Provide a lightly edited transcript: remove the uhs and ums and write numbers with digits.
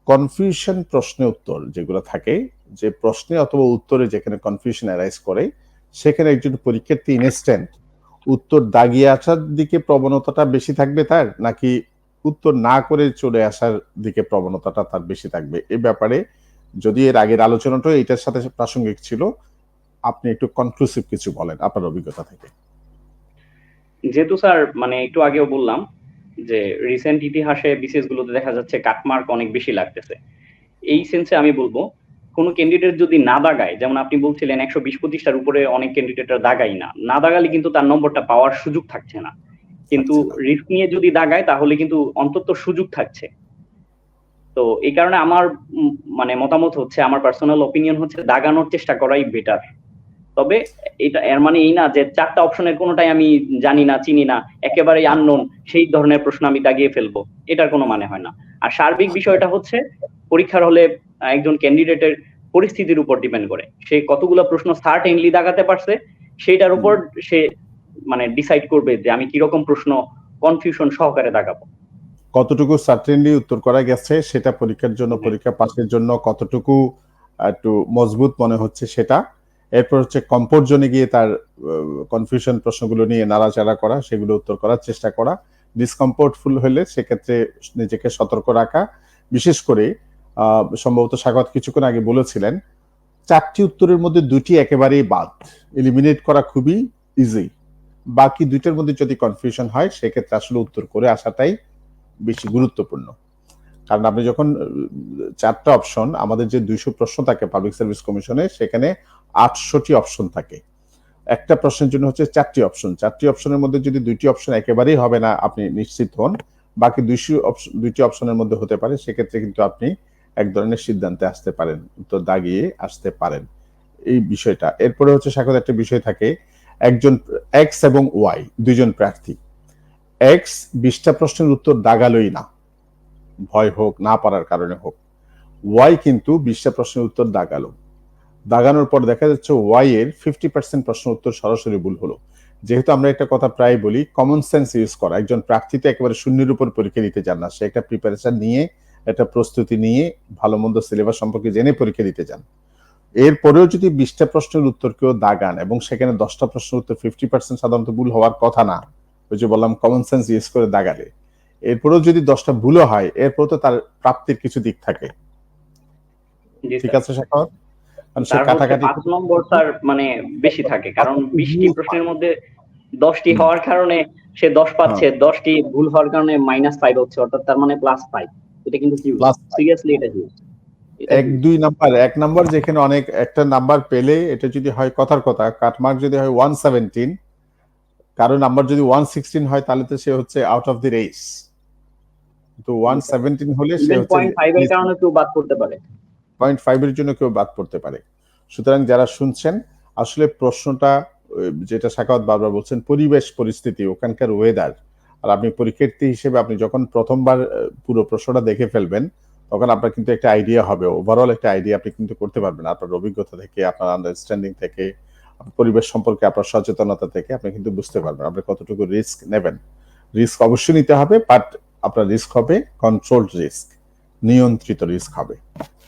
Confusion প্রশ্নে উত্তর যেগুলো থাকে, যে প্রশ্নে অথবা উত্তরে যেখানে কনফিউশন অ্যারাইজ করে, সেখানে একজন পরীক্ষার্থী ইনস্ট্যান্ট উত্তর দাগিয়ে আসার দিকে প্রবণতাটা বেশি থাকবে তার, নাকি উত্তর না করে চলে আসার দিকে প্রবণতাটা তার বেশি থাকবে? এ ব্যাপারে যদি এর আগের আলোচনাটা এটার সাথে প্রাসঙ্গিক ছিল, আপনি একটু কনক্লুসিভ কিছু বলেন আপনার অভিজ্ঞতা থেকে। যেহেতু স্যার মানে একটু আগেও বললাম যে রিসেন্ট ইতিহাসে বিসিএস গুলোতে দেখা যাচ্ছে কাটমার্ক অনেক বেশি লাগতেছে, এই সেন্সে আমি বলবো কোন ক্যান্ডিডেট যদি না দাগায়, যেমন আপনি বলছিলেন 120-25টার উপরে অনেক ক্যান্ডিডেটরা দাগাই না, না দাগালে কিন্তু তার নম্বরটা পাওয়ার সুযোগ থাকছে না। কিন্তু থাকছে না। রিস্ক নিয়ে যদি দাগায় তাহলে কিন্তু অন্তত সুযোগ থাকছে। তো এই কারণে আমার মানে মতামত হচ্ছে, আমার পার্সোনাল অপিনিয়ন হচ্ছে দাগানোর চেষ্টা করাই বেটার। তবে এটা এর মানে এই না যে 4টা অপশনের কোনোটাই আমি জানি না, চিনি না, একেবারেই আননোন সেই ধরনের প্রশ্ন আমি দাগিয়ে ফেলবো, এটার কোনো মানে হয় না। আর সার্বিক বিষয়টা হচ্ছে পরীক্ষার হলে একজন ক্যান্ডিডেটের পরিস্থিতির উপর ডিপেন্ড করে, সে কতগুলো প্রশ্ন সার্টেনলি দাগাতে পারছে সেইটার উপর সে মানে ডিসাইড করবে যে আমি কিরকম প্রশ্ন কনফিউশন সহকারে দাগাবো। কতটুকু সার্টেনলি উত্তর করা গেছে সেটা পরীক্ষার জন্য, পরীক্ষা পাসের জন্য কতটুকু একটু মজবুত মনে হচ্ছে সেটা। এরপর হচ্ছে কমফোর্ট জোনে গিয়ে তার কনফিউশন প্রশ্নগুলো নিয়ে নাড়াচাড়া করা, সেগুলো উত্তর করার চেষ্টা করা। ডিসকমফোর্টফুল হলে সেক্ষেত্রে নিজেকে সতর্ক রাখা। বিশেষ করে সম্ভবত স্বাগত কিছুক্ষণ আগে বলেছিলেন 4টি উত্তরের মধ্যে 2টি একেবারেই বাদ, এলিমিনেট করা খুবই ইজি। বাকি 2টার মধ্যে যদি কনফিউশন হয় সেক্ষেত্রে আসলে উত্তর করে আসাটাই বেশি গুরুত্বপূর্ণ। কারণ আপনি যখন 4টা অপশন, আমাদের যে 200 প্রশ্ন থাকে পাবলিক সার্ভিস কমিশনে, সেখানে 800টি অপশন থাকে। একটা প্রশ্নের জন্য হচ্ছে 4টি অপশন। 4টি অপশনের মধ্যে যদি 2টি অপশন একেবারেই হবে না আপনি নিশ্চিত হন, বাকি 2টি অপশনের মধ্যে হতে পারে, সেক্ষেত্রে কিন্তু আপনি এক ধরনের সিদ্ধান্তে আসতে পারেন, উত্তর দাগিয়ে আসতে পারেন। এই বিষয়টা। এরপরে হচ্ছে স্বাগত একটা বিষয় থাকে, একজন এক্স এবং ওয়াই দুইজন প্রার্থী। এক্স 20টা প্রশ্নের উত্তর দাগালোই না, ভয় হোক না পারার কারণে হোক। ওয়াই কিন্তু 20টা প্রশ্নের উত্তর দাগালো। দাগানোর পর দেখা যাচ্ছে ওয়াই এর 50% প্রশ্ন উত্তর সরাসরি ভুল হলো। যেহেতু আমরা একটা কথা প্রায় বলি, কমন সেন্স ইউজ করা। একজন প্রার্থী তো একেবারে শূন্যের উপর পরীক্ষা দিতে যান না, সে একটা প্রিপারেশন নিয়ে, একটা প্রস্তুতি নিয়ে, ভালো মন্দ সিলেবাস সম্পর্কে জেনে পরীক্ষা দিতে যান। এরপরেও যদি 20টা প্রশ্নের উত্তর কেউ দাগান এবং সেখানে 10টা প্রশ্নের উত্তর 50% সাধারণত ভুল হওয়ার কথা না, ওই যে বললাম কমন সেন্স ইউজ করে দাগালে, এরপরেও যদি 10টা ভুলও হয়, এরপর তো তার প্রাপ্তির কিছু দিক থাকে। ঠিক আছে শাখাওয়াত? কারণ সে তার হচ্ছে কাটাকাটি 5 নম্বর তার মানে বেশি থাকে, কারণ 20টি প্রশ্নের মধ্যে 10টি হওয়ার কারণে সে 10 পাচ্ছে, 10টি ভুল হওয়ার কারণে -5 হচ্ছে, অর্থাৎ তার মানে +5। এটা কিন্তু হিউজ, প্লাস সিরিয়াসলি এটা হিউজ, এটা এক হিউজ। দুই নাম্বার, এক নাম্বার যেখানে অনেক, একটা নাম্বার পেলে এটা যদি হয় কথার কথা, কাটমার্ক যদি হয় 117, কারণ নাম্বার যদি 116 হয় তাহলে তো সে হচ্ছে আউট অফ দি রেস। তো 117 হলে সে ইভেন হচ্ছে 0.5 এর কারণে কেউ বাদ করতে পারে। 0.5 এর জন্য কেউ বাদ পড়তে পারে। সুতরাং যারা শুনছেন, আসলে প্রশ্নটা যেটা শাখাওয়াত বারবার বলছেন, পরিবেশ পরিস্থিতি, ওখানকার ওয়েদার। আর আপনি পরীক্ষার্থী হিসেবে আপনি যখন প্রথমবার পুরো প্রশ্নটা দেখে ফেলবেন, তখন আপনার কিন্তু একটা আইডিয়া হবে, ওভারঅল একটা আইডিয়া আপনি কিন্তু করতে পারবেন আপনার অভিজ্ঞতা থেকে, আপনার আন্ডারস্ট্যান্ডিং থেকে, পরিবেশ সম্পর্কে আপনার সচেতনতা থেকে আপনি কিন্তু বুঝতে পারবেন আপনি কতটুকু রিস্ক নেবেন। রিস্ক অবশ্যই নিতে হবে, বাট আপনার রিস্ক হবে কন্ট্রোলড রিস্ক, নিয়ন্ত্রিত রিস্ক হবে।